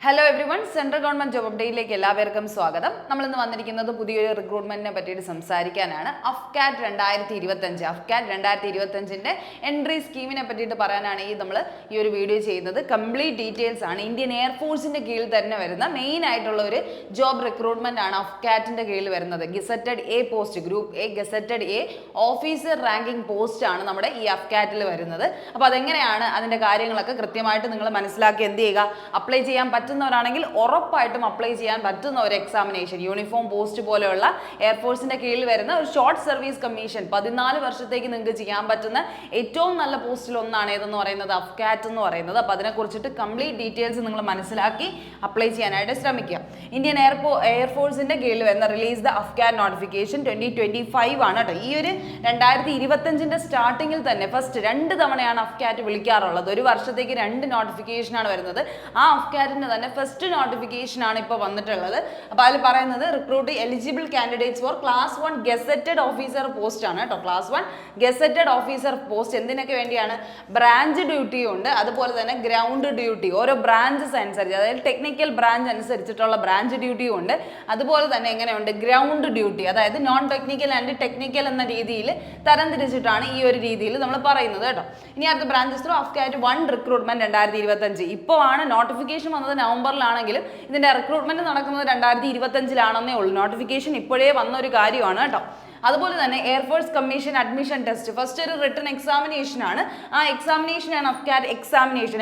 Hello everyone, central government job അപ്ഡേറ്റിലേക്ക് എല്ലാവർക്കും സ്വാഗതം. നമ്മൾ ഇന്ന് വന്നിരിക്കുന്നത് പുതിയൊരു റിക്രൂട്ട്മെന്റിനെ പറ്റിയിട്ട് സംസാരിക്കാനാണ്. അഫ്കാറ്റ് 2025 എൻട്രി സ്കീമിനെ പറ്റിയിട്ട് പറയാനാണ് നമ്മൾ ഈ ഒരു വീഡിയോ ചെയ്യുന്നത്. കംപ്ലീറ്റ് ഡീറ്റെയിൽസ് ആണ്. ഇന്ത്യൻ എയർഫോഴ്സിന്റെ കീഴിൽ തന്നെ വരുന്ന മെയിൻ ആയിട്ടുള്ള ഒരു ജോബ് റിക്രൂട്ട്മെന്റ് ആണ് അഫ്കാറ്റിന്റെ കീഴിൽ വരുന്നത്. Gazetted A post, group A gazetted A officer ranking post ആണ് നമ്മുടെ ഈ അഫ്കാറ്റിൽ വരുന്നത്. അപ്പോൾ അതെങ്ങനെയാണ് അതിന്റെ കാര്യങ്ങളൊക്കെ കൃത്യമായിട്ട് നിങ്ങൾ മനസ്സിലാക്കി എന്ത് ചെയ്യുക, അപ്ലൈ ചെയ്യാൻ പറ്റുന്നവരാണെങ്കിൽ ഉറപ്പായിട്ടും അപ്ലൈ ചെയ്യാൻ പറ്റുന്ന ഒരു എക്സാമിനേഷൻ, യൂണിഫോം പോസ്റ്റ് പോലെയുള്ള എയർഫോഴ്സിന്റെ കീഴിൽ വരുന്ന ഒരു ഷോർട്ട് സർവീസ് കമ്മീഷൻ 14 വർഷത്തേക്ക് നിങ്ങൾക്ക് ചെയ്യാൻ പറ്റുന്ന ഏറ്റവും നല്ല പോസ്റ്റിൽ ഒന്നാണ് ഏതെന്ന് പറയുന്നത്, അഫ്കാറ്റ് എന്ന് പറയുന്നത്. അപ്പോൾ അതിനെക്കുറിച്ചിട്ട് കംപ്ലീറ്റ് ഡീറ്റെയിൽസ് നിങ്ങൾ മനസ്സിലാക്കി അപ്ലൈ ചെയ്യാനായിട്ട് ശ്രമിക്കുക. ഇന്ത്യൻ എയർഫോഴ്സിന്റെ കീഴിൽ വരുന്ന റിലീസ് ദ അഫ്കാറ്റ് നോട്ടിഫിക്കേഷൻ 2025 ആണ് കേട്ടോ. ഈ ഒരു 2025 സ്റ്റാർട്ടിങ്ങിൽ തന്നെ ഫസ്റ്റ് 2 തവണയാണ് അഫ്കാറ്റ് വിളിക്കാറുള്ളത്. ഒരു വർഷത്തേക്ക് 2 നോട്ടിഫിക്കേഷൻ ആണ് വരുന്നത്. ആ അഫ്കാറ്റിന്റെ തന്നെ ഫസ്റ്റ് നോട്ടിഫിക്കേഷൻ ആണ് ഇപ്പോൾ വന്നിട്ടുള്ളത്. അപ്പോൾ അതിൽ പറയുന്നത് recruit eligible candidates four class 1 gazetted officer post ആണ് കേട്ടോ. ക്ലാസ് 1 ഗസറ്റഡ് ഓഫീസർ പോസ്റ്റ് എന്തിനൊക്കെ വേണ്ടിയാണ്? ബ്രാഞ്ച് ഡ്യൂട്ടി ഉണ്ട്, അതുപോലെ തന്നെ ഗ്രൗണ്ട് ഡ്യൂട്ടി, ഓരോ ബ്രാഞ്ചസ് അനുസരിച്ച്, അതായത് ടെക്നിക്കൽ ബ്രാഞ്ച് അനുസരിച്ചിട്ടുള്ള ബ്രാഞ്ച് ഡ്യൂട്ടിയും ഉണ്ട്. അതുപോലെ തന്നെ എങ്ങനെയുണ്ട് ഗ്രൗണ്ട് ഡ്യൂട്ടി, അതായത് നോൺ ടെക്നിക്കൽ ആൻഡ് ടെക്നിക്കൽ എന്ന രീതിയിൽ തരംതിരിച്ചിട്ടാണ് ഈ ഒരു രീതിയിൽ നമ്മൾ പറയുന്നത് കേട്ടോ. ഇനി അടുത്ത ബ്രാഞ്ചസ് ത്രൂ അഫ്കാറ്റ് 1 റിക്രൂട്ട്മെന്റ് 2025. ഇപ്പോൾ ആണ് നോട്ടിഫിക്കേഷൻ വന്നത് നവംബറിലാണെങ്കിലും ഇതിന്റെ റിക്രൂട്ട്മെന്റ് നടക്കുന്നത് 2025 ഉള്ളൂ. നോട്ടിഫിക്കേഷൻ ഇപ്പോഴേ വന്ന ഒരു കാര്യമാണ് കേട്ടോ. അതുപോലെ തന്നെ air force commission admission test first ഒരു റിട്ടൺ എക്സാമിനേഷൻ ആണ്. ആ എക്സാമിനേഷനാണ് അഫ്കാറ്റ് എക്സാമിനേഷൻ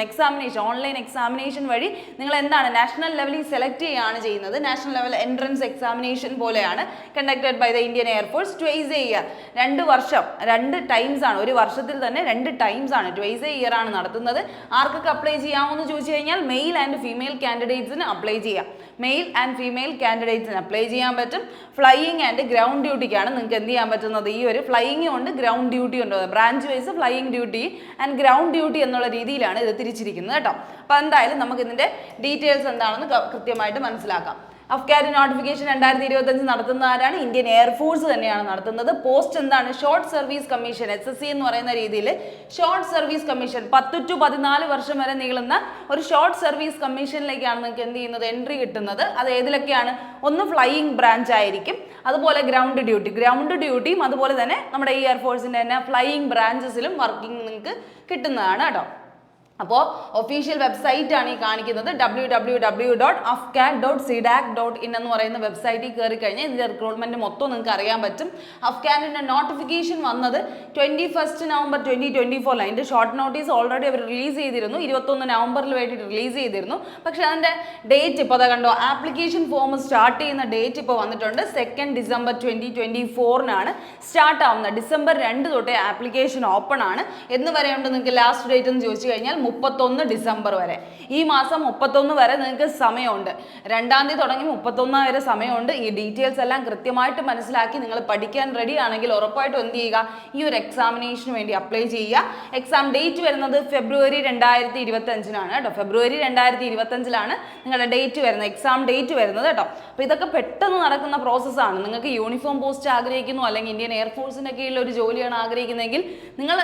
ഓൺലൈൻ എക്സാമിനേഷൻ വഴി നിങ്ങൾ എന്താണ് നാഷണൽ ലെവലിൽ സെലക്ട് ചെയ്യുകയാണ് ചെയ്യുന്നത്. നാഷണൽ ലെവൽ എൻട്രൻസ് എക്സാമിനേഷൻ പോലെയാണ് conducted by the Indian air force. Twice a year, 2 വർഷം 2 ടൈംസ് ആണ്, ഒരു വർഷത്തിൽ തന്നെ 2 ടൈംസ് ആണ്, ട്വൈസ് എ ഇയർ ആണ് നടത്തുന്നത്. ആർക്കൊക്കെ അപ്ലൈ ചെയ്യാമെന്ന് ചോദിച്ചു കഴിഞ്ഞാൽ മെയിൽ ആൻഡ് ഫീമെയിൽ കാൻഡിഡേറ്റ്സിന് അപ്ലൈ ചെയ്യാം. മെയിൽ ആൻഡ് ഫീമെയിൽ കാൻഡിഡേറ്റ്സിന് അപ്ലൈ ചെയ്യാൻ പറ്റും. ഫ്ലൈയിങ് ആൻഡ് ഗ്രൗണ്ട് ഡ്യൂട്ടിക്കാണ് നിങ്ങൾക്ക് എന്ത് ചെയ്യാൻ പറ്റുന്നത്. ഈ ഒരു ഫ്ലൈയിങ് ഉണ്ട്, ഗ്രൗണ്ട് ഡ്യൂട്ടി ഉണ്ട്. Branch wise flying duty and ground duty എന്നുള്ള രീതിയിലാണ് ഇത് തിരിച്ചിരിക്കുന്നത് കേട്ടോ. അപ്പോൾ എന്തായാലും നമുക്ക് ഇതിന്റെ ഡീറ്റെയിൽസ് എന്താണെന്ന് കൃത്യമായിട്ട് മനസ്സിലാക്കാം. അഫ്കാറ്റ് നോട്ടിഫിക്കേഷൻ 2025 നടത്തുന്ന ആരാണ്? ഇന്ത്യൻ എയർഫോഴ്സ് തന്നെയാണ് നടത്തുന്നത്. പോസ്റ്റ് എന്താണ്? ഷോർട്ട് സർവീസ് കമ്മീഷൻ, SSC എന്ന് പറയുന്ന രീതിയിൽ ഷോർട്ട് സർവീസ് കമ്മീഷൻ 10 to 14 വർഷം വരെ നീളുന്ന ഒരു ഷോർട്ട് സർവീസ് കമ്മീഷനിലേക്കാണ് നിങ്ങൾക്ക് എന്ത് ചെയ്യുന്നത്, എൻട്രി കിട്ടുന്നത്. അത് ഏതിലൊക്കെയാണ്? ഒന്ന് ഫ്ലൈയിങ് ബ്രാഞ്ച് ആയിരിക്കും, അതുപോലെ ഗ്രൗണ്ട് ഡ്യൂട്ടിയും അതുപോലെ തന്നെ നമ്മുടെ ഈ എയർഫോഴ്സിന്റെ തന്നെ ഫ്ലൈയിങ് ബ്രാഞ്ചസിലും വർക്കിംഗ് നിങ്ങൾക്ക് കിട്ടുന്നതാണ് കേട്ടോ. അപ്പോൾ ഒഫീഷ്യൽ വെബ്സൈറ്റ് ആണ് ഈ കാണിക്കുന്നത്, www.afcat.cdac.in എന്ന് പറയുന്ന വെബ്സൈറ്റിൽ കയറി കഴിഞ്ഞാൽ ഇതിന്റെ റിക്രൂട്ട്മെന്റ് മൊത്തം നിങ്ങൾക്ക് അറിയാൻ പറ്റും. അഫ്കാറ്റിന്റെ നോട്ടിഫിക്കേഷൻ വന്നത് 21 നവംബർ 2024. അതിന്റെ ഷോർട്ട് നോട്ടീസ് ഓൾറെഡി അവർ റിലീസ് ചെയ്തിരുന്നു, 21 നവംബറിൽ വേണ്ടിയിട്ട് റിലീസ് ചെയ്തിരുന്നു. പക്ഷെ അതിന്റെ ഡേറ്റ് ഇപ്പോൾ അതാ കണ്ടോ, ആപ്ലിക്കേഷൻ ഫോം സ്റ്റാർട്ട് ചെയ്യുന്ന ഡേറ്റ് ഇപ്പോൾ വന്നിട്ടുണ്ട്. 2 ഡിസംബർ 2024 സ്റ്റാർട്ട് ആവുന്നത്. ഡിസംബർ 2 തൊട്ടേ ആപ്ലിക്കേഷൻ ഓപ്പൺ ആണ്. എന്ന് വരെയുണ്ട് നിങ്ങൾക്ക് ലാസ്റ്റ് ഡേറ്റ് എന്ന് ചോദിച്ചു കഴിഞ്ഞാൽ 31 ഡിസംബർ വരെ. ഈ മാസം 31 വരെ നിങ്ങൾക്ക് സമയമുണ്ട്. 2-ാം തീയതി തുടങ്ങി 31 വരെ സമയമുണ്ട്. ഈ ഡീറ്റെയിൽസ് എല്ലാം കൃത്യമായിട്ട് മനസ്സിലാക്കി നിങ്ങൾ പഠിക്കാൻ റെഡി ആണെങ്കിൽ ഉറപ്പായിട്ടും എന്ത് ചെയ്യുക, ഈ ഒരു എക്സാമിനേഷന് വേണ്ടി അപ്ലൈ ചെയ്യുക. എക്സാം ഡേറ്റ് വരുന്നത് ഫെബ്രുവരി 2025 കേട്ടോ. ഫെബ്രുവരി 2025 നിങ്ങളുടെ ഡേറ്റ് വരുന്നത്, എക്സാം ഡേറ്റ് വരുന്നത് കേട്ടോ. അപ്പോൾ ഇതൊക്കെ പെട്ടെന്ന് നടക്കുന്ന പ്രോസസ്സാണ്. നിങ്ങൾക്ക് യൂണിഫോം പോസ്റ്റ് ആഗ്രഹിക്കുന്നു, അല്ലെങ്കിൽ ഇന്ത്യൻ എയർഫോഴ്സിന്റെ കീഴിൽ ഒരു ജോലിയാണ് ആഗ്രഹിക്കുന്നതെങ്കിൽ നിങ്ങൾ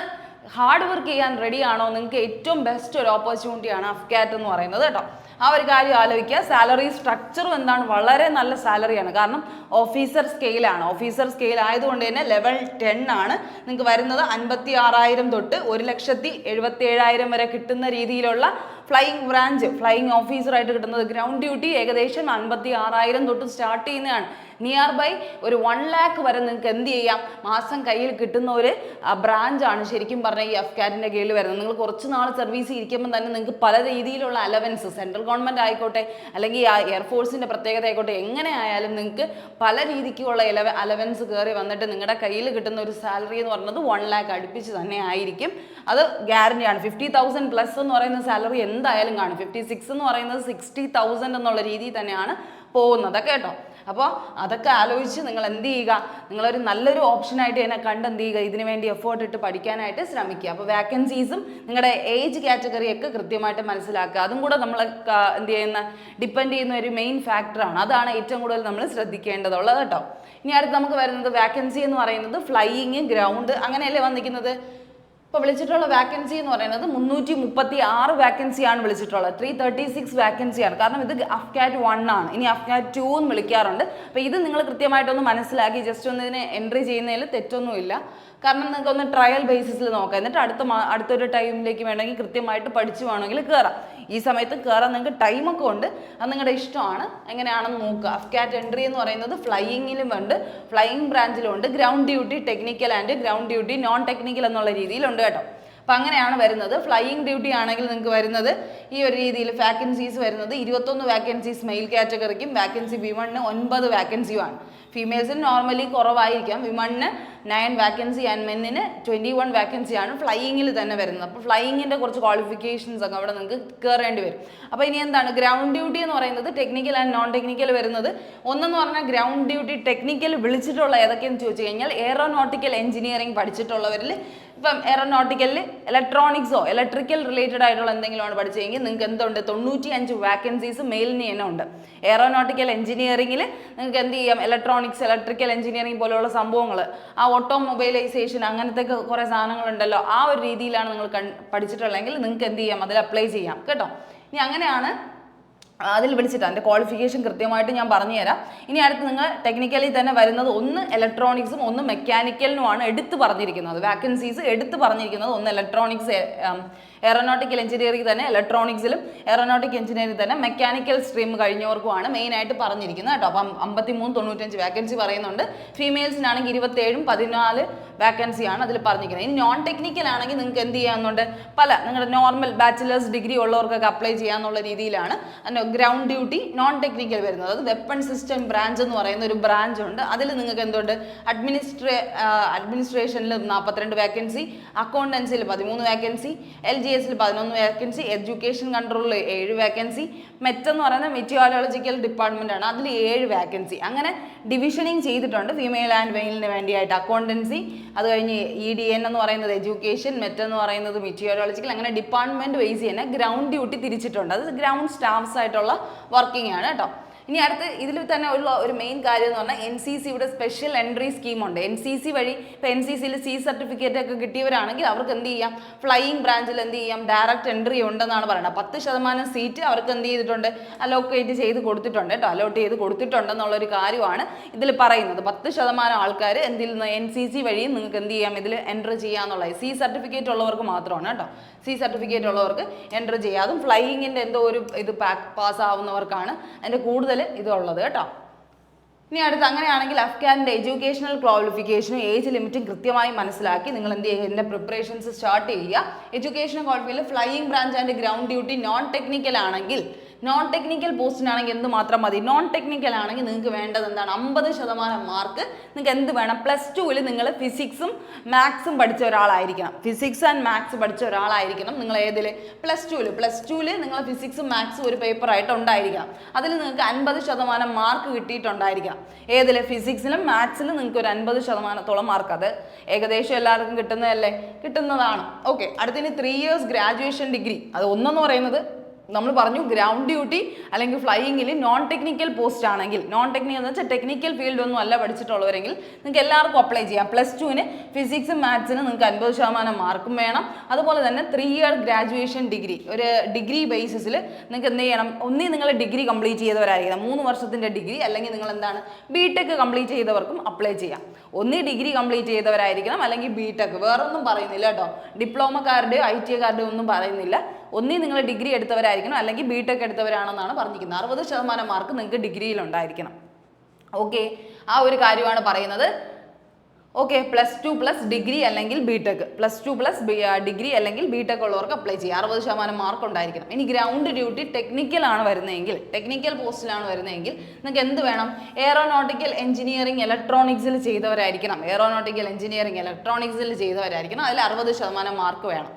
ഹാർഡ് വർക്ക് ചെയ്യാൻ റെഡി ആണോ, നിങ്ങൾക്ക് ഏറ്റവും ബെസ്റ്റ് ഒരു ഓപ്പർച്യൂണിറ്റിയാണ് അഫ്കാറ്റ് എന്ന് പറയുന്നത് കേട്ടോ. ആ ഒരു കാര്യം ആലോചിക്കുക. സാലറി സ്ട്രക്ചറും എന്താണ്, വളരെ നല്ല സാലറിയാണ്. കാരണം ഓഫീസർ സ്കെയിലാണ്. ഓഫീസർ സ്കെയിൽ ആയതുകൊണ്ട് തന്നെ ലെവൽ 10 ആണ് നിങ്ങൾക്ക് വരുന്നത്. 56,000 തൊട്ട് 1,77,000 വരെ കിട്ടുന്ന രീതിയിലുള്ള ഫ്ലൈയിങ് ബ്രാഞ്ച്, ഫ്ലൈയിങ് ഓഫീസറായിട്ട് കിട്ടുന്നത്. ഗ്രൗണ്ട് ഡ്യൂട്ടി ഏകദേശം 56,000 തൊട്ട് സ്റ്റാർട്ട് ചെയ്യുന്നതാണ്. നിയർ ബൈ ഒരു 1 lakh വരെ നിങ്ങൾക്ക് എന്ത് ചെയ്യാം, മാസം കയ്യിൽ കിട്ടുന്ന ഒരു ബ്രാഞ്ചാണ് ശരിക്കും പറഞ്ഞാൽ ഈ അഫ്കാറ്റിന്റെ കീഴിൽ വരുന്നത്. നിങ്ങൾ കുറച്ച് നാൾ സർവീസ് ഇരിക്കുമ്പോൾ തന്നെ നിങ്ങൾക്ക് പല രീതിയിലുള്ള അലവൻസ്, സെൻട്രൽ ഗവൺമെന്റ് ആയിക്കോട്ടെ അല്ലെങ്കിൽ എയർഫോഴ്സിന്റെ പ്രത്യേകത ആയിക്കോട്ടെ, എങ്ങനെ ആയാലും നിങ്ങൾക്ക് പല രീതിക്കുള്ള അലവൻസ് കയറി വന്നിട്ട് നിങ്ങളുടെ കയ്യിൽ കിട്ടുന്ന ഒരു സാലറി എന്ന് പറയുന്നത് 1 lakh അടുപ്പിച്ച് തന്നെ ആയിരിക്കും. അത് ഗ്യാരണ്ടിയാണ്. 50,000 പ്ലസ് എന്ന് പറയുന്ന സാലറി എന്തായാലും കാണും. 56 എന്ന് പറയുന്നത് 60,000 എന്നുള്ള രീതിയിൽ തന്നെയാണ് പോകുന്നത് കേട്ടോ. അപ്പോൾ അതൊക്കെ ആലോചിച്ച് നിങ്ങൾ എന്ത് ചെയ്യുക, നിങ്ങളൊരു നല്ലൊരു ഓപ്ഷനായിട്ട് തന്നെ എന്ത് ചെയ്യുക, ഇതിനു വേണ്ടി എഫേർട്ട് ഇട്ട് പഠിക്കാനായിട്ട് ശ്രമിക്കുക. അപ്പോൾ വാക്കൻസീസും നിങ്ങളുടെ ഏജ് കാറ്റഗറിയൊക്കെ കൃത്യമായിട്ട് മനസ്സിലാക്കുക. അതും കൂടെ നമ്മൾ എന്ത് ഡിപ്പെൻഡ് ചെയ്യുന്ന ഒരു മെയിൻ ഫാക്ടറാണ്. അതാണ് ഏറ്റവും കൂടുതൽ നമ്മൾ ശ്രദ്ധിക്കേണ്ടതുള്ളത് കേട്ടോ. ഇനി അടുത്ത് നമുക്ക് വരുന്നത് വാക്കൻസി എന്ന് പറയുന്നത് ഫ്ലൈയിങ്, ഗ്രൗണ്ട് അങ്ങനെയല്ലേ വന്നിരിക്കുന്നത്. ഇപ്പോൾ വിളിച്ചിട്ടുള്ള വാക്കൻസി എന്ന് പറയുന്നത് 336 വാക്കൻസിയാണ് വിളിച്ചിട്ടുള്ളത്. 336 വാക്കൻസിയാണ്. കാരണം ഇത് അഫ്കാറ്റ് 1 ആണ്. ഇനി അഫ്കാറ്റ് 2 എന്ന് വിളിക്കാറുണ്ട്. അപ്പോൾ ഇത് നിങ്ങൾ കൃത്യമായിട്ടൊന്ന് മനസ്സിലാക്കി ജസ്റ്റ് ഒന്ന് ഇതിനെ എൻട്രി ചെയ്യുന്നതിൽ തെറ്റൊന്നുമില്ല. കാരണം നിങ്ങൾക്ക് ഒന്ന് ട്രയൽ ബേസിസിൽ നോക്കാം. എന്നിട്ട് അടുത്തൊരു ടൈമിലേക്ക് വേണമെങ്കിൽ കൃത്യമായിട്ട് പഠിച്ചു വേണമെങ്കിൽ കയറാം. ഈ സമയത്ത് കയറാൻ നിങ്ങൾക്ക് ടൈമൊക്കെ ഉണ്ട്, അത് നിങ്ങളുടെ ഇഷ്ടമാണ്, എങ്ങനെയാണെന്ന് നോക്കുക. അഫ്കാറ്റ് എൻട്രി എന്ന് പറയുന്നത് ഫ്ലൈയിങ്ങിലും ഉണ്ട്, ഫ്ലൈയിങ് ബ്രാഞ്ചിലും ഉണ്ട്, ground duty technical and ground duty non technical എന്നുള്ള രീതിയിലുണ്ട് കേട്ടോ. അപ്പം അങ്ങനെയാണ് വരുന്നത്. ഫ്ലൈയിങ് ഡ്യൂട്ടി ആണെങ്കിൽ നിങ്ങൾക്ക് വരുന്നത് ഈ ഒരു രീതിയിൽ വാക്കൻസീസ് വരുന്നത് 21 വാക്കൻസീസ് മെയിൽ കാറ്റഗറിക്കും വാക്കൻസി വിമണിന് 9 വാക്കൻസിയുമാണ്. ഫീമെയിൽസിന് നോർമലി കുറവായിരിക്കാം. വിമണിന് 9 വാക്കൻസി ആൻഡ് മെന്നിന് 21 വാക്കൻസിയാണ് ഫ്ലൈയിങ്ങിൽ തന്നെ വരുന്നത്. അപ്പോൾ ഫ്ലൈയിങ്ങിൻ്റെ കുറച്ച് ക്വാളിഫിക്കേഷൻസ് ഒക്കെ അവിടെ നിങ്ങൾക്ക് കയറേണ്ടി വരും. അപ്പോൾ ഇനി എന്താണ് ഗ്രൗണ്ട് ഡ്യൂട്ടി എന്ന് പറയുന്നത് ടെക്നിക്കൽ ആൻഡ് നോൺ ടെക്നിക്കൽ വരുന്നത്. ഒന്നെന്ന് പറഞ്ഞാൽ ഗ്രൗണ്ട് ഡ്യൂട്ടി ടെക്നിക്കൽ വിളിച്ചിട്ടുള്ള ഏതൊക്കെയെന്ന് ചോദിച്ചു കഴിഞ്ഞാൽ എയറോനോട്ടിക്കൽ എഞ്ചിനീയറിംഗ് പഠിച്ചിട്ടുള്ളവരിൽ ഇപ്പം എയറോനോട്ടിക്കലിൽ ഇലക്ട്രോണിക്സോ ഇലക്ട്രിക്കൽ റിലേറ്റഡ് ആയിട്ടുള്ള എന്തെങ്കിലുമാണ് പഠിച്ചതെങ്കിൽ നിങ്ങൾക്ക് എന്തുണ്ട് 95 വാക്കൻസീസ് മെയിലിന് തന്നെ ഉണ്ട്. എയറോനോട്ടിക്കൽ എഞ്ചിനീയറിംഗിൽ നിങ്ങൾക്ക് എന്ത് ചെയ്യാം, ഇലക്ട്രോണിക്സ് ഇലക്ട്രിക്കൽ എഞ്ചിനീയറിംഗ് പോലെയുള്ള സംഭവങ്ങൾ, ആ ഓട്ടോമൊബൈലൈസേഷൻ അങ്ങനത്തെ കുറേ സാധനങ്ങളുണ്ടല്ലോ, ആ ഒരു രീതിയിലാണ് നിങ്ങൾ പഠിച്ചിട്ടുള്ളതെങ്കിൽ നിങ്ങൾക്ക് എന്ത് ചെയ്യാം, അതിൽ അപ്ലൈ ചെയ്യാം കേട്ടോ. ഇനി അങ്ങനെയാണ് അതിൽ വിളിച്ചിട്ട് അതിൻ്റെ ക്വാളിഫിക്കേഷൻ കൃത്യമായിട്ട് ഞാൻ പറഞ്ഞുതരാം. ഇനി അടുത്ത് നിങ്ങൾ ടെക്നിക്കലി തന്നെ വരുന്നത് ഒന്ന് ഇലക്ട്രോണിക്സും ഒന്ന് മെക്കാനിക്കലിനുമാണ് എടുത്ത് പറഞ്ഞിരിക്കുന്നത്. വാക്കൻസീസ് എടുത്ത് പറഞ്ഞിരിക്കുന്നത് ഒന്ന് ഇലക്ട്രോണിക്സ് എയറോനോട്ടിക്കൽ എഞ്ചിനീയറിംഗ് തന്നെ ഇലക്ട്രോണിക്സിലും എയറോനോട്ടിക് എഞ്ചിനീയറിംഗ് തന്നെ മെക്കാനിക്കൽ സ്ട്രീം കഴിഞ്ഞവർക്കുമാണ് മെയിനായിട്ട് പറഞ്ഞിരിക്കുന്നത് കേട്ടോ. അപ്പം 53-95 വാക്കൻസി പറയുന്നുണ്ട്. ഫീമെയിൽസിനാണെങ്കിൽ 27-ഉം 14 വാക്കൻസിയാണ് അതിൽ പറഞ്ഞിരിക്കുന്നത്. ഇനി നോൺ ടെക്നിക്കൽ ആണെങ്കിൽ നിങ്ങൾക്ക് എന്ത് ചെയ്യാമെന്നുണ്ട്, നിങ്ങളുടെ നോർമൽ ബാച്ചിലേഴ്സ് ഡിഗ്രി ഉള്ളവർക്കൊക്കെ അപ്ലൈ ചെയ്യാന്നുള്ള രീതിയിലാണ് ഗ്രൗണ്ട് ഡ്യൂട്ടി നോൺ ടെക്നിക്കൽ വരുന്നത്. അത് വെപ്പൺ സിസ്റ്റം ബ്രാഞ്ച് എന്ന് പറയുന്ന ഒരു ബ്രാഞ്ച് ഉണ്ട്. അതിൽ നിങ്ങൾക്ക് എന്തുണ്ട്, അഡ്മിനിസ്ട്രേഷനിൽ 42 വാക്കൻസി, അക്കൗണ്ടൻസിൽ 13 വാക്കൻസി, LGSൽ 11 വാക്കൻസി, എഡ്യൂക്കേഷൻ കൺട്രോളിൽ 7 വാക്കൻസി, എന്ന് പറയുന്ന മെറ്റീരിയോളജിക്കൽ ഡിപ്പാർട്ട്മെന്റ് ആണ്, അതിൽ 7 വാക്കൻസി. അങ്ങനെ ഡിവിഷനിങ് ചെയ്തിട്ടുണ്ട് ഫീമെയിൽ ആൻഡ് മെയിലിന് വേണ്ടിയായിട്ട്. അക്കൗണ്ടൻസി, അത് കഴിഞ്ഞ് EDN എന്ന് പറയുന്നത് എഡ്യൂക്കേഷൻ, എന്ന് പറയുന്നത് മെറ്റീരിയോളജിക്കൽ, അങ്ങനെ ഡിപ്പാർട്ട്മെന്റ് വൈസ് തന്നെ ഗ്രൗണ്ട് ഡ്യൂട്ടി തിരിച്ചിട്ടുണ്ട്. അത് ഗ്രൗണ്ട് സ്റ്റാഫ്സ് ആയിട്ടുള്ള വർക്കിംഗ് ആണ് കേട്ടോ. ഇനി അടുത്ത് ഇതിൽ തന്നെ ഉള്ള ഒരു മെയിൻ കാര്യം എന്ന് പറഞ്ഞാൽ NCCയുടെ സ്പെഷ്യൽ എൻട്രി സ്കീമുണ്ട്. NCC വഴി ഇപ്പോൾ NCCയിൽ C സർട്ടിഫിക്കറ്റ് ഒക്കെ കിട്ടിയവരാണെങ്കിൽ അവർക്ക് എന്ത് ചെയ്യാം, ഫ്ലൈയിങ് ബ്രാഞ്ചിൽ എന്ത് ചെയ്യാം, ഡയറക്റ്റ് എൻട്രി ഉണ്ടെന്നാണ് പറയുന്നത്. 10% സീറ്റ് അവർക്ക് എന്ത് ചെയ്തിട്ടുണ്ട്, അലോക്കേറ്റ് ചെയ്ത് കൊടുത്തിട്ടുണ്ട് കേട്ടോ. അലോട്ട് ചെയ്ത് കൊടുത്തിട്ടുണ്ടെന്നുള്ളൊരു കാര്യമാണ് ഇതിൽ പറയുന്നത്. 10% ആൾക്കാർ എന്തിൽ നിന്ന് NCC വഴിയും നിങ്ങൾക്ക് എന്ത് ചെയ്യാം, ഇതിൽ എൻട്രി ചെയ്യാന്നുള്ളത്. C സർട്ടിഫിക്കറ്റ് ഉള്ളവർക്ക് മാത്രമാണ് കേട്ടോ. C സർട്ടിഫിക്കറ്റ് ഉള്ളവർക്ക് എൻട്രി ചെയ്യാം. അതും ഫ്ലൈയിങ്ങിൻ്റെ എന്തോ ഒരു ഇത് പാസ്സാവുന്നവർക്കാണ് അതിൻ്റെ കൂടുതൽ ഇതുള്ളത് കേട്ടോ. ഇനി അടുത്ത് അങ്ങനെയാണെങ്കിൽ അഫ്ഗാനിൻ്റെ എഡ്യൂക്കേഷണൽ ക്വാളിഫിക്കേഷനും ഏജ് ലിമിറ്റും കൃത്യമായി മനസ്സിലാക്കി നിങ്ങൾ എന്ത് ചെയ്യുക, ഇതിൻ്റെ പ്രിപ്പറേഷൻസ് സ്റ്റാർട്ട് ചെയ്യുക. Education qualification flying branch and ground duty non technical ആണെങ്കിൽ, നോൺ ടെക്നിക്കൽ പോസ്റ്റിനാണെങ്കിൽ എന്ത് മാത്രം മതി, നോൺ ടെക്നിക്കൽ ആണെങ്കിൽ നിങ്ങൾക്ക് വേണ്ടത് എന്താണ്, 50% മാർക്ക്. നിങ്ങൾക്ക് എന്ത് വേണം, +2ൽ നിങ്ങൾ ഫിസിക്സും മാത്സും പഠിച്ച ഒരാളായിരിക്കണം. ഫിസിക്സ് ആൻഡ് മാത്സ് പഠിച്ച ഒരാളായിരിക്കണം നിങ്ങൾ. ഏതിൽ, +2ൽ നിങ്ങൾ ഫിസിക്സും മാത്സും ഒരു പേപ്പറായിട്ട് ഉണ്ടായിരിക്കണം. അതിൽ നിങ്ങൾക്ക് 50% മാർക്ക് കിട്ടിയിട്ടുണ്ടായിരിക്കണം. ഏതിൽ, ഫിസിക്സിലും മാത്സിലും നിങ്ങൾക്ക് ഒരു 50%-ഓളം മാർക്ക്. അത് ഏകദേശം എല്ലാവർക്കും കിട്ടുന്നതല്ലേ, കിട്ടുന്നതാണ്. ഓക്കെ, അടുത്തതിന് 3 years ഗ്രാജുവേഷൻ ഡിഗ്രി. അത് ഒന്നെന്ന് പറയുന്നത് നമ്മൾ പറഞ്ഞു ഗ്രൗണ്ട് ഡ്യൂട്ടി അല്ലെങ്കിൽ ഫ്ലൈയിങ്ങിൽ നോൺ ടെക്നിക്കൽ പോസ്റ്റ് ആണെങ്കിൽ, നോൺ ടെക്നിക്കൽ എന്ന് വെച്ചാൽ ടെക്നിക്കൽ ഫീൽഡ് ഒന്നും അല്ല പഠിച്ചിട്ടുള്ളവരെങ്കിൽ നിങ്ങൾക്ക് എല്ലാവർക്കും അപ്ലൈ ചെയ്യാം. +2ന് ഫിസിക്സും മാത്സിനും നിങ്ങൾക്ക് 50% മാർക്കും വേണം. അതുപോലെ തന്നെ 3 year ഗ്രാജുവേഷൻ ഡിഗ്രി, ഒരു ഡിഗ്രി ബേസിസിൽ നിങ്ങൾക്ക് എന്ത് ചെയ്യണം, ഒന്നീ നിങ്ങൾ ഡിഗ്രി കംപ്ലീറ്റ് ചെയ്തവരായിരിക്കണം, 3 വർഷത്തിൻ്റെ ഡിഗ്രി, അല്ലെങ്കിൽ നിങ്ങൾ എന്താണ് BTech കംപ്ലീറ്റ് ചെയ്തവർക്കും അപ്ലൈ ചെയ്യാം. ഒന്നീ ഡിഗ്രി കംപ്ലീറ്റ് ചെയ്തവരായിരിക്കണം, അല്ലെങ്കിൽ BTech, വേറൊന്നും പറയുന്നില്ല കേട്ടോ. ഡിപ്ലോമക്കാരുടെയോ ITക്കാരുടെയോ ഒന്നും പറയുന്നില്ല. ഒന്നീ നിങ്ങൾ ഡിഗ്രി എടുത്തവരായിരിക്കണം, അല്ലെങ്കിൽ BTech എടുത്തവരാണെന്നാണ് പറഞ്ഞിരിക്കുന്നത്. 60% മാർക്ക് നിങ്ങൾക്ക് ഡിഗ്രിയിലുണ്ടായിരിക്കണം. ഓക്കെ, ആ ഒരു കാര്യമാണ് പറയുന്നത്. ഓക്കെ, +2 ഡിഗ്രി അല്ലെങ്കിൽ BTech, +2 ഡിഗ്രി അല്ലെങ്കിൽ BTech ഉള്ളവർക്ക് അപ്ലൈ ചെയ്യാം. 60% മാർക്ക് ഉണ്ടായിരിക്കണം. ഇനി ഗ്രൗണ്ട് ഡ്യൂട്ടി ടെക്നിക്കലാണ് വരുന്നതെങ്കിൽ, ടെക്നിക്കൽ പോസ്റ്റിലാണ് വരുന്നതെങ്കിൽ നിങ്ങൾക്ക് എന്ത് വേണം, എയറോനോട്ടിക്കൽ എഞ്ചിനീയറിംഗ് ഇലക്ട്രോണിക്സിൽ ചെയ്തവരായിരിക്കണം. എയറോനോട്ടിക്കൽ എഞ്ചിനീയറിംഗ് ഇലക്ട്രോണിക്സിൽ ചെയ്തവരായിരിക്കണം. അതിൽ 60% മാർക്ക് വേണം.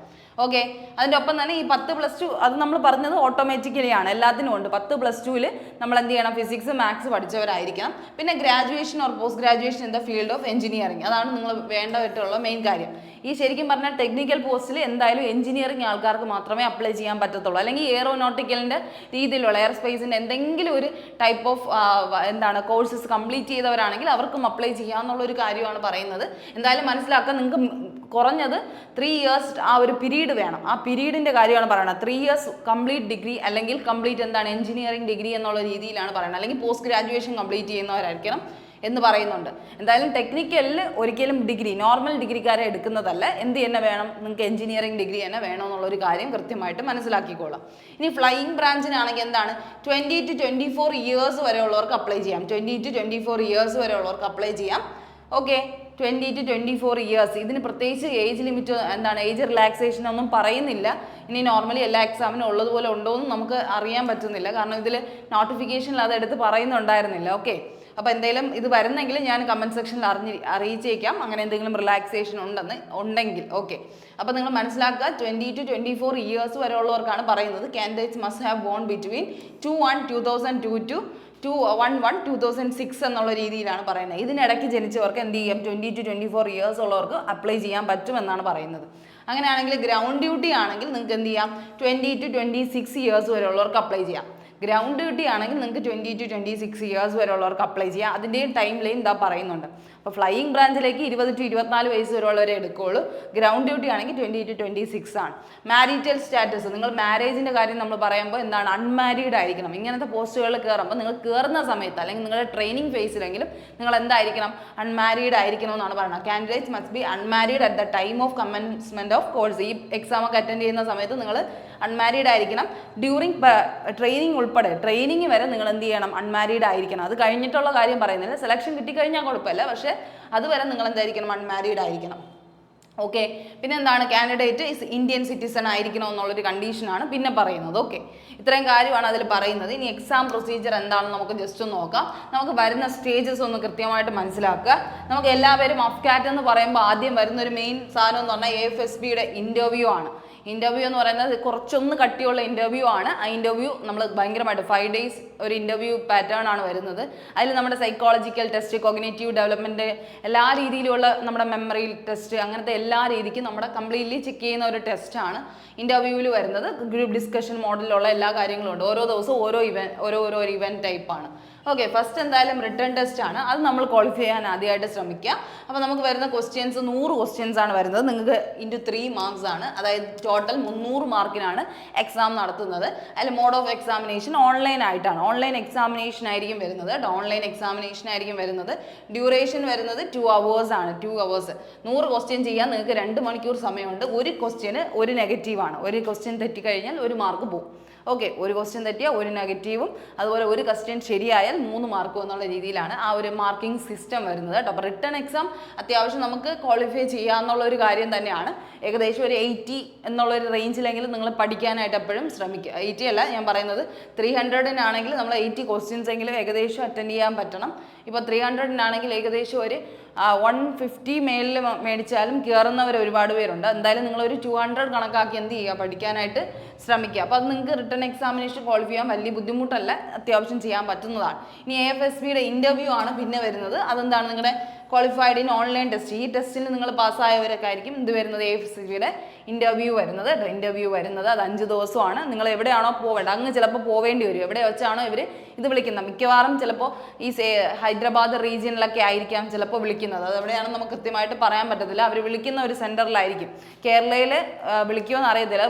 ഓക്കെ, അതിൻ്റെ ഒപ്പം തന്നെ ഈ 10+2 അത് നമ്മൾ പറഞ്ഞത് ഓട്ടോമാറ്റിക്കലി ആണ്, എല്ലാത്തിനും ഉണ്ട്. 10+2ൽ നമ്മൾ എന്ത് ചെയ്യണം, ഫിസിക്സ് മാത്സ് പഠിച്ചവരായിരിക്കണം. പിന്നെ graduation or post graduation in the field of engineering, അതാണ് നിങ്ങൾ വേണ്ടതായിട്ടുള്ള മെയിൻ കാര്യം. ഈ ശരിക്കും പറഞ്ഞാൽ ടെക്നിക്കൽ പോസ്റ്റിൽ എന്തായാലും എഞ്ചിനീയറിംഗ് ആൾക്കാർക്ക് മാത്രമേ അപ്ലൈ ചെയ്യാൻ പറ്റത്തുള്ളൂ. അല്ലെങ്കിൽ എയറോനോട്ടിക്കലിൻ്റെ രീതിയിലുള്ള എയർസ്പേസിൻ്റെ എന്തെങ്കിലും ഒരു ടൈപ്പ് ഓഫ് കോഴ്സസ് കംപ്ലീറ്റ് ചെയ്തവരാണെങ്കിൽ അവർക്കും അപ്ലൈ ചെയ്യാമെന്നുള്ളൊരു കാര്യമാണ് പറയുന്നത്. എന്തായാലും മനസ്സിലാക്കാൻ നിങ്ങൾക്ക് കുറഞ്ഞത് 3 ഇയേഴ്സ് ആ ഒരു പീരീഡ് വേണം. ആ പീരീഡിൻ്റെ കാര്യമാണ് പറയുന്നത്. 3 ഇയേഴ്സ് കംപ്ലീറ്റ് ഡിഗ്രി അല്ലെങ്കിൽ കംപ്ലീറ്റ് എന്താണ് എഞ്ചിനീയറിംഗ് ഡിഗ്രി എന്നുള്ള രീതിയിലാണ് പറയുന്നത്. അല്ലെങ്കിൽ പോസ്റ്റ് ഗ്രാജുവേഷൻ കംപ്ലീറ്റ് ചെയ്യുന്നവരായിരിക്കണം എന്ന് പറയുന്നുണ്ട്. എന്തായാലും ടെക്നിക്കലിൽ ഒരിക്കലും ഡിഗ്രി നോർമൽ ഡിഗ്രിക്കാരെ എടുക്കുന്നതല്ല. എന്ത് തന്നെ വേണം, നിങ്ങൾക്ക് എഞ്ചിനീയറിംഗ് ഡിഗ്രി തന്നെ വേണമെന്നുള്ളൊരു കാര്യം കൃത്യമായിട്ട് മനസ്സിലാക്കിക്കോളാം. ഇനി ഫ്ലൈയിങ് ബ്രാഞ്ചിനാണെങ്കിൽ എന്താണ് 20 to 24 ഇയേഴ്സ് വരെ ഉള്ളവർക്ക് അപ്ലൈ ചെയ്യാം. 20 to 24 ഇയേഴ്സ് വരെ ഉള്ളവർക്ക് അപ്ലൈ ചെയ്യാം. Okay, 20 to 24 years. ഇതിന് പ്രത്യേകിച്ച് ഏജ് ലിമിറ്റ് എന്താണ് ഏജ് റിലാക്സേഷൻ ഒന്നും പറയുന്നില്ല. ഇനി നോർമലി എല്ലാ എക്സാമിനും ഉള്ളതുപോലെ ഉണ്ടോ എന്ന് നമുക്ക് അറിയാൻ പറ്റുന്നില്ല. കാരണം ഇതിൽ നോട്ടിഫിക്കേഷനിൽ അത് എടുത്ത് പറയുന്നുണ്ടായിരുന്നില്ല. ഓക്കെ, അപ്പോൾ എന്തെങ്കിലും ഇത് വരുന്നെങ്കിൽ ഞാൻ കമൻറ്റ് സെക്ഷനിൽ അറിയിച്ചേക്കാം അങ്ങനെ എന്തെങ്കിലും റിലാക്സേഷൻ ഉണ്ടെങ്കിൽ. ഓക്കെ, അപ്പോൾ നിങ്ങൾ മനസ്സിലാക്കുക 20 to 24 ഇയേഴ്സ് വരെ ഉള്ളവർക്കാണ് പറയുന്നത്. Candidates must have born between 2002 to 2006 എന്നുള്ള രീതിയിലാണ് പറയുന്നത്. ഇതിനിടയ്ക്ക് ജനിച്ചവർക്ക് എന്ത് ചെയ്യാം, 20 to 24 ഇയേഴ്സ് ഉള്ളവർക്ക് അപ്ലൈ ചെയ്യാൻ പറ്റുമെന്നാണ് പറയുന്നത്. അങ്ങനെയാണെങ്കിൽ ഗ്രൗണ്ട് ഡ്യൂട്ടി ആണെങ്കിൽ നിങ്ങൾക്ക് എന്ത് ചെയ്യാം 20 to 26 ഇയേഴ്സ് വരെ ഉള്ളവർക്ക് അപ്ലൈ ചെയ്യാം. ഗ്രൗണ്ട് ഡ്യൂട്ടി ആണെങ്കിൽ നിങ്ങൾക്ക് 20 to 26 ഇയേഴ്സ് വരെ ഉള്ളവർക്ക് അപ്ലൈ ചെയ്യാം. അതിൻ്റെയും ടൈം ലൈൻ ഇതാ പറയുന്നുണ്ട്. അപ്പോൾ ഫ്ലൈയിങ് ബ്രാഞ്ചിലേക്ക് 20 to 24 വയസ്സ് വരെ ഉള്ളവരെ എടുക്കുകയുള്ളൂ. ഗ്രൗണ്ട് ഡ്യൂട്ടി ആണെങ്കിൽ 20 to 26 ആണ്. മാരിറ്റൽ സ്റ്റാറ്റസ്, നിങ്ങൾ മാരേജിൻ്റെ കാര്യം നമ്മൾ പറയുമ്പോൾ എന്താണ് അൺമാരീഡ് ആയിരിക്കണം. ഇങ്ങനത്തെ പോസ്റ്റുകളിൽ കയറുമ്പോൾ നിങ്ങൾ കയറുന്ന സമയത്ത് അല്ലെങ്കിൽ നിങ്ങളുടെ ട്രെയിനിങ് ഫേസിലെങ്കിലും നിങ്ങൾ എന്തായിരിക്കണം, അൺമാരീഡ് ആയിരിക്കണം എന്നാണ് പറയുന്നത്. Candidates must be unmarried at the time of commencement of course. ഈ എക്സാം ഒക്കെ അറ്റൻഡ് ചെയ്യുന്ന സമയത്ത് നിങ്ങൾ അൺമാരീഡ് ആയിരിക്കണം. ഡ്യൂറിങ് ട്രെയിനിങ് ഉൾപ്പെടെ ട്രെയിനിങ് വരെ നിങ്ങൾ എന്ത് ചെയ്യണം, അൺമാരീഡ് ആയിരിക്കണം. അത് കഴിഞ്ഞിട്ടുള്ള കാര്യം പറയുന്നില്ല. സെലക്ഷൻ കിട്ടിക്കഴിഞ്ഞാൽ കുഴപ്പമില്ല, പക്ഷേ അതുവരെ നിങ്ങൾ എന്തായിരിക്കണം, അൺമാരീഡ് ആയിരിക്കണം. ഓക്കെ, പിന്നെ എന്താണ് കാൻഡിഡേറ്റ് ഇന്ത്യൻ സിറ്റിസൺ ആയിരിക്കണം എന്നുള്ളൊരു കണ്ടീഷനാണ് പിന്നെ പറയുന്നത്. ഓക്കെ, ഇത്രയും കാര്യമാണ് അതിൽ പറയുന്നത്. ഇനി എക്സാം പ്രൊസീജിയർ എന്താണെന്ന് നമുക്ക് ജസ്റ്റ് ഒന്ന് നോക്കാം. നമുക്ക് വരുന്ന സ്റ്റേജസ് ഒന്ന് കൃത്യമായിട്ട് മനസ്സിലാക്കുക. നമുക്ക് എല്ലാവരും അഫ്കാറ്റ് എന്ന് പറയുമ്പോൾ ആദ്യം വരുന്ന ഒരു മെയിൻ സാധനം എന്ന് പറഞ്ഞാൽ AFSBയുടെ ഇൻ്റർവ്യൂ ആണ്. ഇൻ്റർവ്യൂ എന്ന് പറയുന്നത് കുറച്ചൊന്ന് കട്ടിയുള്ള ഇൻ്റർവ്യൂ ആണ്. ആ ഇൻ്റർവ്യൂ നമ്മൾ ഭയങ്കരമായിട്ട് 5 days ഒരു ഇൻ്റർവ്യൂ പാറ്റേൺ ആണ് വരുന്നത്. അതിൽ നമ്മുടെ സൈക്കോളജിക്കൽ ടെസ്റ്റ്, കോഗ്നേറ്റീവ് ഡെവലപ്മെൻറ്റ്, എല്ലാ രീതിയിലുള്ള നമ്മുടെ മെമ്മറി ടെസ്റ്റ്, അങ്ങനത്തെ എല്ലാ രീതിക്കും നമ്മുടെ കംപ്ലീറ്റ്ലി ചെക്ക് ചെയ്യുന്ന ഒരു ടെസ്റ്റാണ് ഇൻ്റർവ്യൂവിൽ വരുന്നത്. ഗ്രൂപ്പ് ഡിസ്കഷൻ മോഡലിലുള്ള എല്ലാ കാര്യങ്ങളും ഉണ്ട്. ഓരോ ദിവസവും ഓരോ ഇവൻറ്റ് ടൈപ്പാണ്. ഓക്കെ, ഫസ്റ്റ് എന്തായാലും റിട്ടേൺ ടെസ്റ്റ് ആണ്. അത് നമ്മൾ ക്വാളിഫൈ ചെയ്യാൻ ആദ്യമായിട്ട് ശ്രമിക്കുക. അപ്പോൾ നമുക്ക് വരുന്ന ക്വസ്റ്റ്യൻസ് 100 ക്വസ്റ്റ്യൻസ് ആണ് വരുന്നത്. നിങ്ങൾക്ക് ഇൻറ്റു 3 മാർക്സ് ആണ്. അതായത് ടോട്ടൽ 300 മാർക്കിനാണ് എക്സാം നടത്തുന്നത്. അതിൽ മോഡ് ഓഫ് എക്സാമിനേഷൻ ഓൺലൈൻ ആയിട്ടാണ്. ഓൺലൈൻ എക്സാമിനേഷൻ ആയിരിക്കും വരുന്നത്. ഓൺലൈൻ എക്സാമിനേഷൻ ആയിരിക്കും വരുന്നത്. ഡ്യൂറേഷൻ വരുന്നത് 2 hours ആണ്. 2 hours 100 ക്വസ്റ്റ്യൻ ചെയ്യാൻ നിങ്ങൾക്ക് 2 മണിക്കൂർ സമയമുണ്ട്. ഒരു ക്വസ്റ്റ്യന് ഒരു നെഗറ്റീവാണ്. ഒരു ക്വസ്റ്റ്യൻ തെറ്റിക്കഴിഞ്ഞാൽ 1 മാർക്ക് പോകും. ഓക്കെ, ഒരു ക്വസ്റ്റ്യൻ തെറ്റിയാൽ 1 നെഗറ്റീവും, അതുപോലെ ഒരു ക്വസ്റ്റ്യൻ ശരിയായാൽ 3 മാർക്കും എന്നുള്ള രീതിയിലാണ് ആ ഒരു മാർക്കിംഗ് സിസ്റ്റം വരുന്നത് കേട്ടോ. അപ്പോൾ റിട്ടേൺ എക്സാം അത്യാവശ്യം നമുക്ക് ക്വാളിഫൈ ചെയ്യാമെന്നുള്ള ഒരു കാര്യം തന്നെയാണ്. ഏകദേശം ഒരു 80 എന്നുള്ളൊരു റേഞ്ചിലെങ്കിലും നിങ്ങൾ പഠിക്കാനായിട്ട് എപ്പോഴും ശ്രമിക്കുക. 80 അല്ല ഞാൻ പറയുന്നത്, 300-നാണെങ്കിൽ നമ്മൾ 80 ക്വസ്റ്റ്യൻസ് എങ്കിലും ഏകദേശം അറ്റൻഡ് ചെയ്യാൻ പറ്റണം. ഇപ്പോൾ 300-നാണെങ്കിൽ ഏകദേശം ഒരു 150 മേലിൽ മേടിച്ചാലും കയറുന്നവർ ഒരുപാട് പേരുണ്ട്. എന്തായാലും നിങ്ങളൊരു 200 കണക്കാക്കി എന്ത് ചെയ്യുക, പഠിക്കാനായിട്ട് ശ്രമിക്കുക. അപ്പോൾ അത് നിങ്ങൾക്ക് റിട്ടേൺ എക്സാമിനേഷൻ ക്വാളിഫൈ ചെയ്യാൻ വലിയ ബുദ്ധിമുട്ടല്ല, അത്യാവശ്യം ചെയ്യാൻ പറ്റുന്നതാണ്. ഇനി AFSBയുടെ ഇൻ്റർവ്യൂ ആണ് പിന്നെ വരുന്നത്. അതെന്താണ്, നിങ്ങളുടെ ക്വാളിഫൈഡ് ഇൻ ഓൺലൈൻ ടെസ്റ്റ്. ഈ ടെസ്റ്റിൽ നിങ്ങൾ പാസ്സായവരൊക്കെ ആയിരിക്കും ഇത് വരുന്നത് AFSBയുടെ ഇൻ്റർവ്യൂ വരുന്നത്. ഇൻ്റർവ്യൂ വരുന്നത് അത് 5 ദിവസമാണ്. നിങ്ങൾ എവിടെയാണോ പോവേണ്ടത് അങ്ങ് ചിലപ്പോൾ പോവേണ്ടി വരും. എവിടെ വെച്ചാണോ ഇവർ ഇത് വിളിക്കുന്നത്, മിക്കവാറും ചിലപ്പോൾ ഈ ഹൈദരാബാദ് റീജിയനിലൊക്കെ ആയിരിക്കാം ചിലപ്പോൾ വിളിക്കുന്നത്. അത് എവിടെയാണെന്ന് നമുക്ക് കൃത്യമായിട്ട് പറയാൻ പറ്റത്തില്ല. അവർ വിളിക്കുന്ന ഒരു സെൻറ്ററിലായിരിക്കും. കേരളയിൽ വിളിക്കുമെന്ന് അറിയത്തില്ല.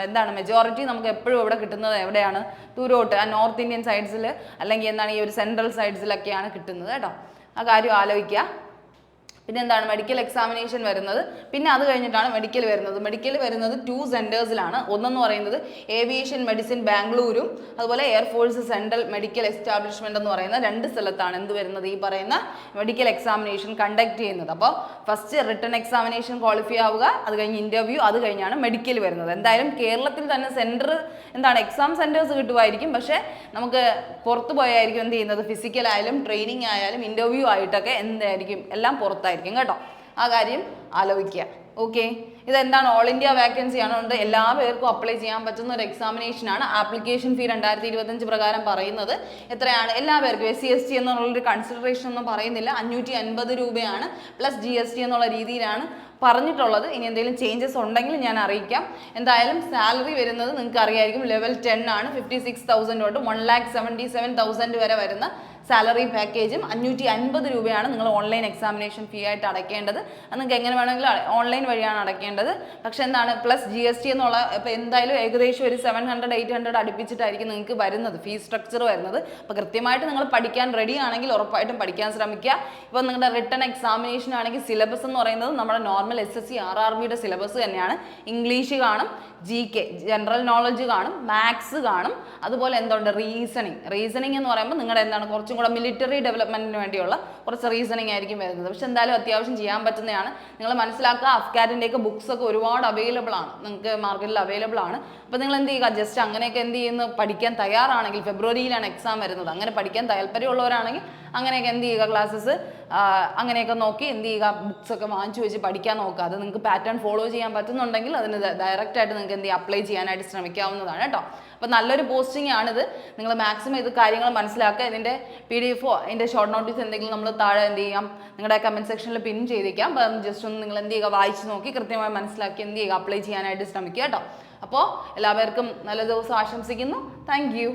എന്താണ് മെജോറിറ്റി നമുക്ക് എപ്പോഴും ഇവിടെ കിട്ടുന്നത് എവിടെയാണ്, ദൂരോട്ട് ആ നോർത്ത് ഇന്ത്യൻ സൈഡ്സിൽ അല്ലെങ്കിൽ എന്താണ് ഈ ഒരു സെൻട്രൽ സൈഡ്സിലൊക്കെയാണ് കിട്ടുന്നത് കേട്ടോ. ആ കാര്യം ആലോചിക്കുക. പിന്നെ എന്താണ് മെഡിക്കൽ എക്സാമിനേഷൻ വരുന്നത്. പിന്നെ അത് കഴിഞ്ഞിട്ടാണ് മെഡിക്കൽ വരുന്നത്. മെഡിക്കൽ വരുന്നത് 2 സെൻറ്റേഴ്സിലാണ്. ഒന്നെന്ന് പറയുന്നത് ഏവിയേഷൻ മെഡിസിൻ ബാംഗ്ലൂരും അതുപോലെ എയർഫോഴ്സ് സെൻട്രൽ മെഡിക്കൽ എസ്റ്റാബ്ലിഷ്മെൻറ്റ് എന്ന് പറയുന്ന 2 സ്ഥലത്താണ് എന്ത് വരുന്നത്, ഈ പറയുന്ന മെഡിക്കൽ എക്സാമിനേഷൻ കണ്ടക്ട് ചെയ്യുന്നത്. അപ്പോൾ ഫസ്റ്റ് റിട്ടേൺ എക്സാമിനേഷൻ ക്വാളിഫൈ ആവുക, അത് കഴിഞ്ഞ് ഇൻ്റർവ്യൂ, അത് കഴിഞ്ഞാണ് മെഡിക്കൽ വരുന്നത്. എന്തായാലും കേരളത്തിൽ തന്നെ സെൻറ്റർ എന്താണ് എക്സാം സെൻറ്റേഴ്സ് കിട്ടുമായിരിക്കും. പക്ഷേ നമുക്ക് പുറത്ത് പോയായിരിക്കും എന്ത് ചെയ്യുന്നത്, ഫിസിക്കലായാലും ട്രെയിനിങ് ആയാലും ഇൻ്റർവ്യൂ ആയിട്ടൊക്കെ എന്തായിരിക്കും എല്ലാം പുറത്തായിരിക്കും കേട്ടോ. ആ കാര്യം ആലോചിക്കുക. ഓക്കെ, ഇതെന്താണ് ഓൾ ഇന്ത്യ വാക്കൻസി ആണ്. കൊണ്ട് എല്ലാ പേർക്കും അപ്ലൈ ചെയ്യാൻ പറ്റുന്ന ഒരു എക്സാമിനേഷനാണ്. ആപ്ലിക്കേഷൻ ഫീ 2025 പ്രകാരം പറയുന്നത് എത്രയാണ്, എല്ലാ പേർക്കും SC/ST എന്നുള്ളൊരു കൺസിഡറേഷൻ ഒന്നും പറയുന്നില്ല. 550 രൂപയാണ് പ്ലസ് GST എന്നുള്ള രീതിയിലാണ് പറഞ്ഞിട്ടുള്ളത്. ഇനി എന്തെങ്കിലും ചേഞ്ചസ് ഉണ്ടെങ്കിൽ ഞാൻ അറിയിക്കാം. എന്തായാലും സാലറി വരുന്നത് നിങ്ങൾക്ക് അറിയായിരിക്കും, ലെവൽ 10 ആണ്. 56,000 തൊട്ട് 1,77,000 വരെ വരുന്ന സാലറി പാക്കേജും 550 രൂപയാണ് നിങ്ങൾ ഓൺലൈൻ എക്സാമിനേഷൻ ഫീ ആയിട്ട് അടയ്ക്കേണ്ടത്. അത് നിങ്ങൾക്ക് എങ്ങനെ വേണമെങ്കിലും ഓൺലൈൻ വഴിയാണ് അടയ്ക്കേണ്ടത്. പക്ഷെ എന്താണ് പ്ലസ് GST എന്നുള്ള ഇപ്പോൾ എന്തായാലും ഏകദേശം ഒരു 700-800 അടുപ്പിച്ചിട്ടായിരിക്കും നിങ്ങൾക്ക് വരുന്നത് ഫീസ് സ്ട്രക്ചർ വരുന്നത്. അപ്പോൾ കൃത്യമായിട്ട് നിങ്ങൾ പഠിക്കാൻ റെഡി ആണെങ്കിൽ ഉറപ്പായിട്ടും പഠിക്കാൻ ശ്രമിക്കുക. ഇപ്പോൾ നിങ്ങളുടെ റിട്ടൺ എക്സാമിനേഷൻ ആണെങ്കിൽ സിലബസ് എന്ന് പറയുന്നത് നമ്മുടെ നോർമൽ SSC RRBയുടെ സിലബസ് തന്നെയാണ്. ഇംഗ്ലീഷ് കാണും, GK ജനറൽ നോളജ് കാണും, മാത്സ് കാണും, അതുപോലെ എന്തുണ്ട് റീസണിങ് എന്ന് പറയുമ്പോൾ നിങ്ങളുടെ എന്താണ് കുറച്ചും കൂടെ മിലിറ്ററി ഡെവലപ്മെന്റിന് വേണ്ടിയുള്ള കുറച്ച് റീസണിങ് ആയിരിക്കും വരുന്നത്. പക്ഷെ എന്തായാലും അത്യാവശ്യം ചെയ്യാൻ പറ്റുന്നതാണ്. നിങ്ങൾ മനസ്സിലാക്കുക അഫ്കാറ്റിൻ്റെയൊക്കെ ബുക്സ് ഒക്കെ ഒരുപാട് അവൈലബിൾ ആണ്, നിങ്ങൾക്ക് മാർക്കറ്റിൽ അവൈലബിൾ ആണ്. അപ്പോൾ നിങ്ങൾ എന്ത് ചെയ്യുക, ജസ്റ്റ് അങ്ങനെയൊക്കെ എന്ത് ചെയ്യുന്നു പഠിക്കാൻ തയ്യാറാണെങ്കിൽ, ഫെബ്രുവരിയിലാണ് എക്സാം വരുന്നത്, അങ്ങനെ പഠിക്കാൻ താല്പര്യമുള്ളവരാണെങ്കിൽ അങ്ങനെയൊക്കെ എന്ത് ചെയ്യുക, ക്ലാസ്സസ് അങ്ങനെയൊക്കെ നോക്കി എന്ത് ചെയ്യുക, ബുക്സ് ഒക്കെ വാങ്ങിച്ചു വെച്ച് പഠിക്കാൻ നോക്കുക. അത് നിങ്ങൾക്ക് പാറ്റേൺ ഫോളോ ചെയ്യാൻ പറ്റുന്നുണ്ടെങ്കിൽ അതിന് ഡയറക്റ്റ് ആയിട്ട് നിങ്ങൾക്ക് എന്ത് ചെയ്യുക, അപ്ലൈ ചെയ്യാനായിട്ട് ശ്രമിക്കാവുന്നതാണ് കേട്ടോ. അപ്പോൾ നല്ലൊരു പോസ്റ്റിംഗ് ആണിത്. നിങ്ങൾ മാക്സിമം ഇത് കാര്യങ്ങൾ മനസ്സിലാക്കുക. ഇതിൻ്റെ PDF-ഓ അതിൻ്റെ ഷോർട്ട് നോട്ടീസ് എന്തെങ്കിലും നമ്മൾ താഴെ എന്ത് ചെയ്യാം, നിങ്ങളുടെ കമൻറ്റ് സെക്ഷനിൽ പിൻ ചെയ്തേക്കാം. അപ്പം ജസ്റ്റ് ഒന്ന് നിങ്ങൾ എന്ത് ചെയ്യുക, വായിച്ച് നോക്കി കൃത്യമായി മനസ്സിലാക്കി എന്ത് ചെയ്യുക, അപ്ലൈ ചെയ്യാനായിട്ട് ശ്രമിക്കുക കേട്ടോ. അപ്പോൾ എല്ലാവർക്കും നല്ല ദിവസം ആശംസിക്കുന്നു. Thank you.